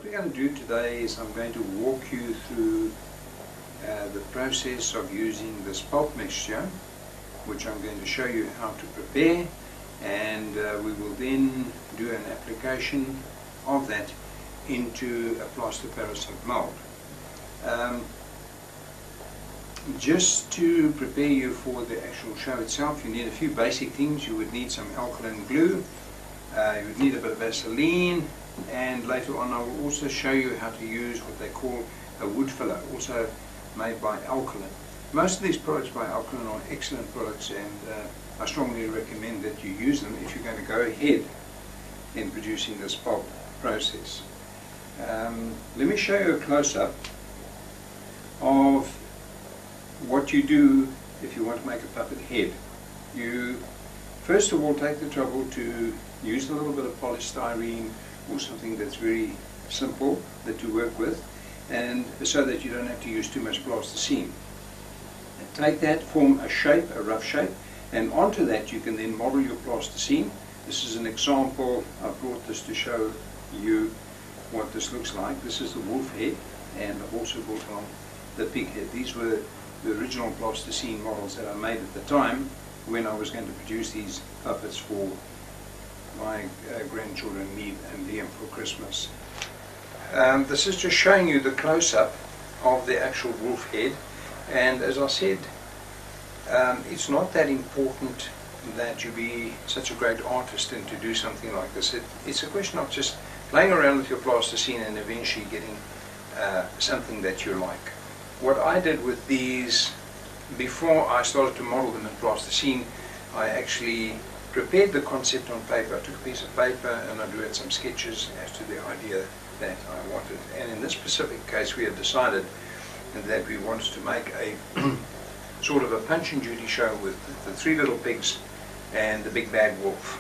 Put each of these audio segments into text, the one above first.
we're going to do today is I'm going to walk you through the process of using this pulp mixture, which I'm going to show you how to prepare, and we will then do an application of that into a plaster parasite mold. Just to prepare you for the actual show itself, you need a few basic things. You would need some alkaline glue, you would need a bit of Vaseline, and later on I will also show you how to use what they call a wood filler, also made by Alkaline. Most of these products by Alkaline are excellent products, and I strongly recommend that you use them if you're going to go ahead in producing this pulp process. Let me show you a close-up of what you do if you want to make a puppet head. You first of all take the trouble to use a little bit of polystyrene or something that's very simple that you work with, and so that you don't have to use too much plasticine. And take that, form a shape, a rough shape, and onto that you can then model your plasticine. This is an example. I brought this to show you what this looks like. This is the wolf head, and I've also brought along the pig head. These were the original plasticine models that I made at the time when I was going to produce these puppets for my grandchildren, me and Liam, for Christmas. This is just showing you the close-up of the actual wolf head, and as I said, it's not that important that you be such a great artist and to do something like this. It's a question of just playing around with your plasticine and eventually getting something that you like. What I did with these, before I started to model them in plasticine, I actually prepared the concept on paper. I took a piece of paper and I drew out some sketches as to the idea that I wanted. And in this specific case, we had decided that we wanted to make a sort of a Punch and Judy show with the three little pigs and the big bad wolf.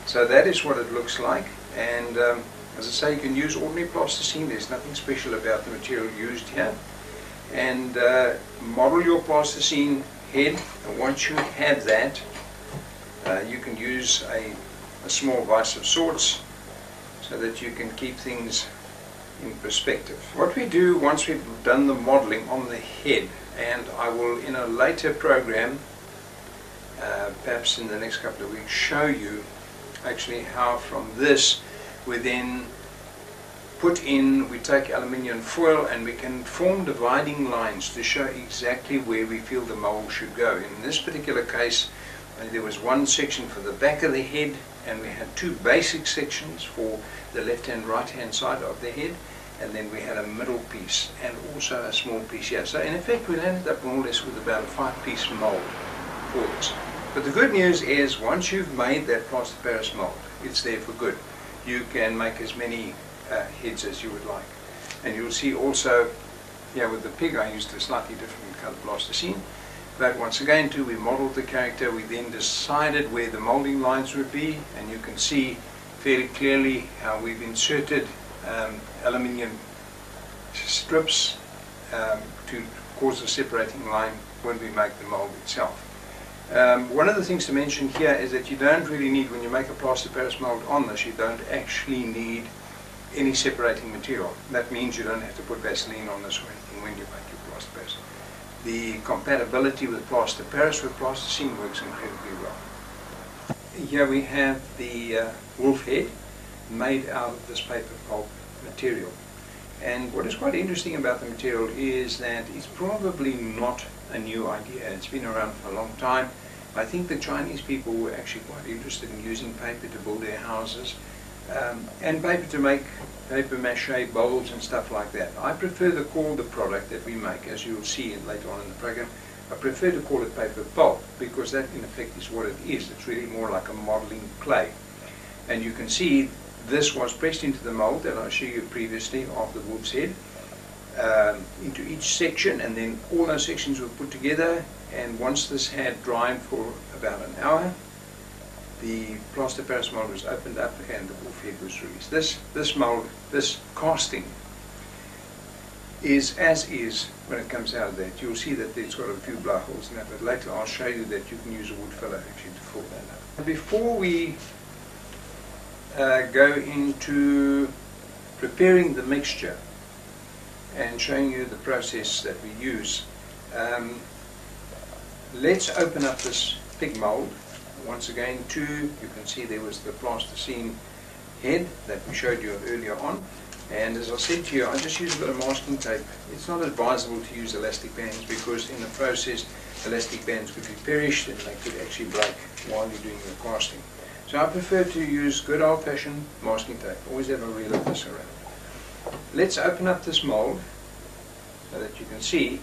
So that is what it looks like. And as I say, you can use ordinary plasticine. There's nothing special about the material used here. And model your plasticine head, and once you have that, you can use a small vise of sorts so that you can keep things in perspective. What we do once we've done the modeling on the head, and I will in a later program, perhaps in the next couple of weeks, show you actually how from this we then we take aluminium foil and we can form dividing lines to show exactly where we feel the mold should go. In this particular case, there was one section for the back of the head, and we had two basic sections for the left and right hand side of the head, and then we had a middle piece and also a small piece here. So in effect we ended up more or less with about a 5-piece mold for this. But the good news is, once you've made that plaster Paris mold, it's there for good. You can make as many heads as you would like. And you'll see also, with the pig I used a slightly different colour plasticine. But once again we modeled the character, we then decided where the molding lines would be, and you can see fairly clearly how we've inserted aluminium strips to cause a separating line when we make the mold itself. One of the things to mention here is that you don't really need, when you make a plaster Paris mold on this, you don't actually need any separating material. That means you don't have to put Vaseline on this or anything when you make your plaster Paris. The compatibility with plaster Paris with plasticine works incredibly well. Here we have the wolf head made out of this paper pulp material. And what is quite interesting about the material is that it's probably not a new idea. It's been around for a long time. I think the Chinese people were actually quite interested in using paper to build their houses, and paper to make paper mache bowls and stuff like that. I prefer to call the product that we make, as you'll see later on in the program, I prefer to call it paper pulp, because that in effect is what it is. It's really more like a modeling clay. And you can see this was pressed into the mold that I showed you previously of the wolf's head, into each section, and then all those sections were put together, and once this had dried for about an hour, the plaster Paris mold was opened up and the wolf head was released. This mold, this casting, is as is when it comes out of that. You'll see that it's got a few blowholes in that, but later I'll show you that you can use a wood filler actually to fill that up. Before we go into preparing the mixture and showing you the process that we use. Let's open up this pig mold. Once again, you can see there was the plasticine head that we showed you earlier on. And as I said to you, I just use a bit of masking tape. It's not advisable to use elastic bands because in the process elastic bands could be perished and they could actually break while you're doing the casting. So I prefer to use good old-fashioned masking tape. Always have a reel of this around. Let's open up this mold so that you can see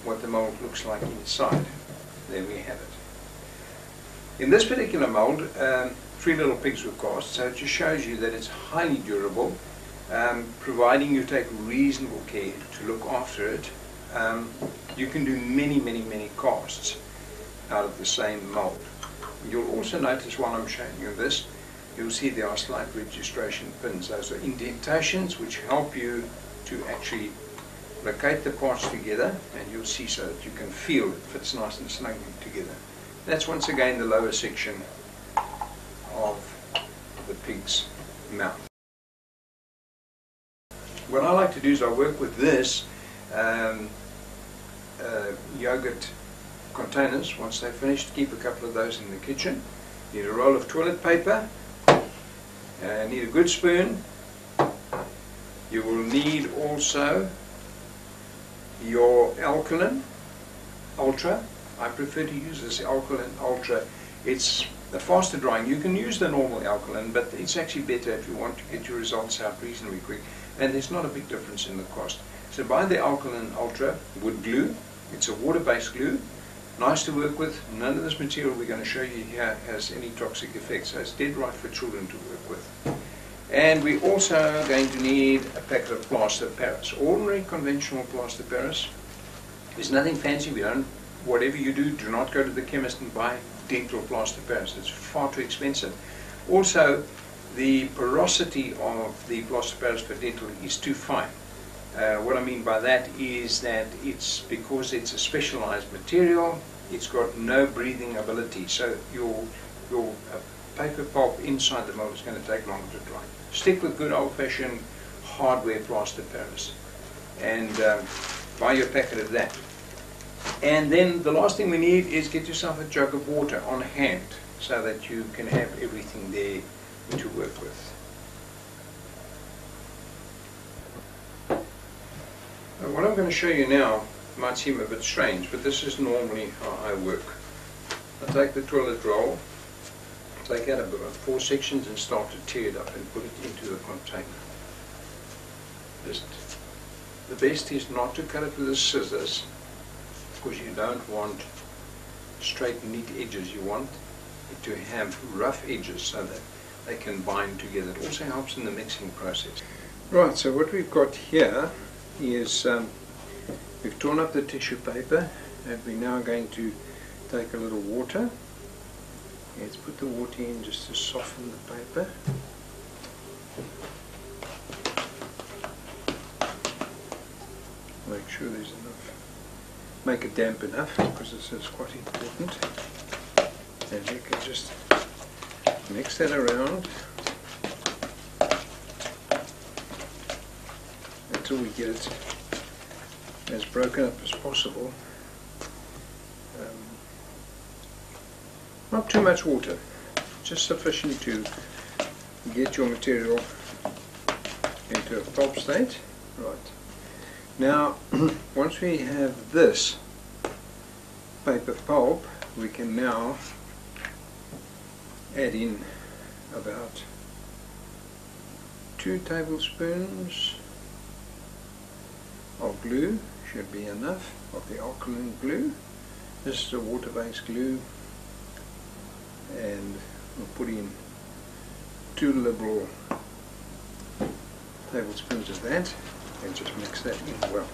what the mold looks like inside. There we have it. In this particular mold, 3 little pigs were cast, so it just shows you that it's highly durable, providing you take reasonable care to look after it. You can do many casts out of the same mold. You'll also notice while I'm showing you this, you'll see there are slight registration pins. Those are indentations which help you to actually locate the parts together, and you'll see so that you can feel it fits nice and snugly together. That's once again the lower section of the pig's mouth. What I like to do is I work with this yogurt containers. Once they're finished, keep a couple of those in the kitchen. Need a roll of toilet paper, need a good spoon. You will need also your alkaline ultra. I prefer to use this alkaline ultra. It's a faster drying. You can use the normal alkaline, but it's actually better if you want to get your results out reasonably quick, and there's not a big difference in the cost. So buy the alkaline ultra wood glue. It's a water-based glue, nice to work with. None of this material we're going to show you here has any toxic effects, so it's dead right for children to work with. And we're also going to need a packet of plaster Paris. Ordinary conventional plaster Paris. There's nothing fancy. Whatever you do not go to the chemist and buy dental plaster Paris. It's far too expensive. Also, the porosity of the plaster Paris for dental is too fine. What I mean by that is that because it's a specialized material, it's got no breathing ability. So your paper pulp inside the mold is going to take longer to dry. Stick with good old-fashioned hardware plaster Paris and buy your packet of that. And then the last thing we need is get yourself a jug of water on hand so that you can have everything there to work with. Now, what I'm going to show you now might seem a bit strange, but this is normally how I work. I take the toilet roll, take out about 4 sections and start to tear it up and put it into the container. The best is not to cut it with the scissors, because you don't want straight neat edges. You want it to have rough edges so that they can bind together. It also helps in the mixing process. Right, so what we've got here is we've torn up the tissue paper and we're now going to take a little water. Let's put the water in just to soften the paper. Make sure there's enough. Make it damp enough because this is quite important. And you can just mix that around until we get it as broken up as possible. Not too much water, just sufficient to get your material into a pulp state. Right. Now, once we have this paper pulp, we can now add in about 2 tablespoons of glue. Should be enough of the alkaline glue. This is a water-based glue, and we'll put in 2 liberal tablespoons of that and just mix that in well.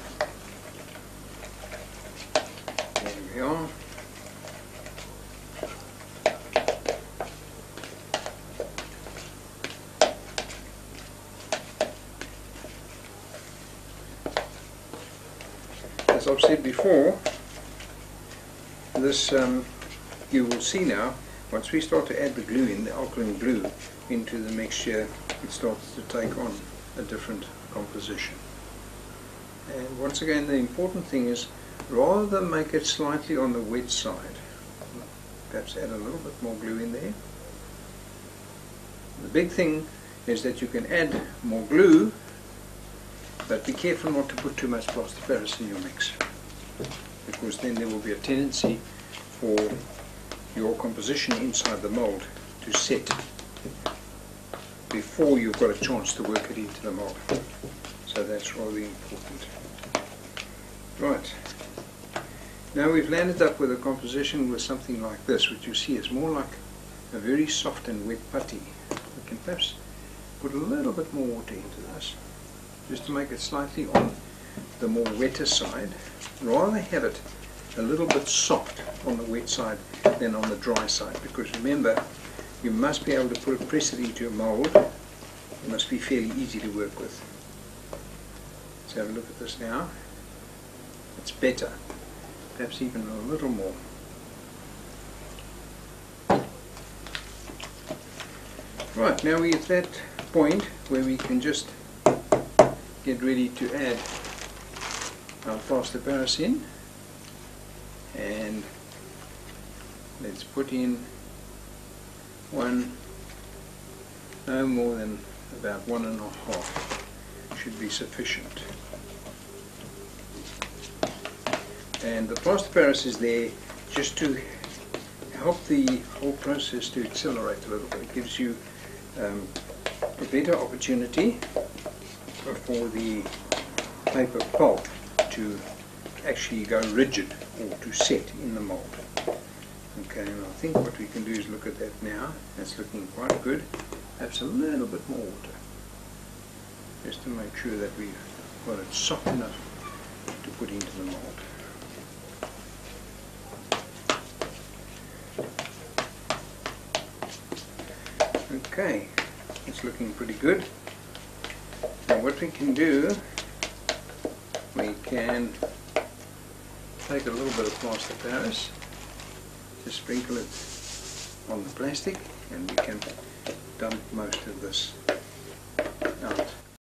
There we are. As I've said before, this you will see now, once we start to add the glue in, the alkaline glue, into the mixture, it starts to take on a different composition. And once again, the important thing is rather than make it slightly on the wet side, perhaps add a little bit more glue in there. The big thing is that you can add more glue, but be careful not to put too much plaster Paris in your mix, because then there will be a tendency for your composition inside the mold to set before you've got a chance to work it into the mold. So that's rather important. Right. Now we've landed up with a composition with something like this, which you see is more like a very soft and wet putty. We can perhaps put a little bit more water into this, just to make it slightly on the more wetter side. Rather have it a little bit soft on the wet side than on the dry side, because remember, you must be able to press it into a mold. It must be fairly easy to work with. Let's have a look at this now. It's better, perhaps even a little more. Right, now we're at that point where we can just get ready to add our plaster Paris in, and let's put in no more than about 1.5 should be sufficient. And the plaster Paris is there just to help the whole process to accelerate a little bit. It gives you a better opportunity for the paper pulp to actually go rigid or to set in the mold. Okay, and I think what we can do is look at that now. That's looking quite good. Perhaps a little bit more water, just to make sure that we've got it soft enough to put into the mold. Okay, it's looking pretty good. Now what we can do, we can take a little bit of plaster Paris, just sprinkle it on the plastic, and we can dump most of this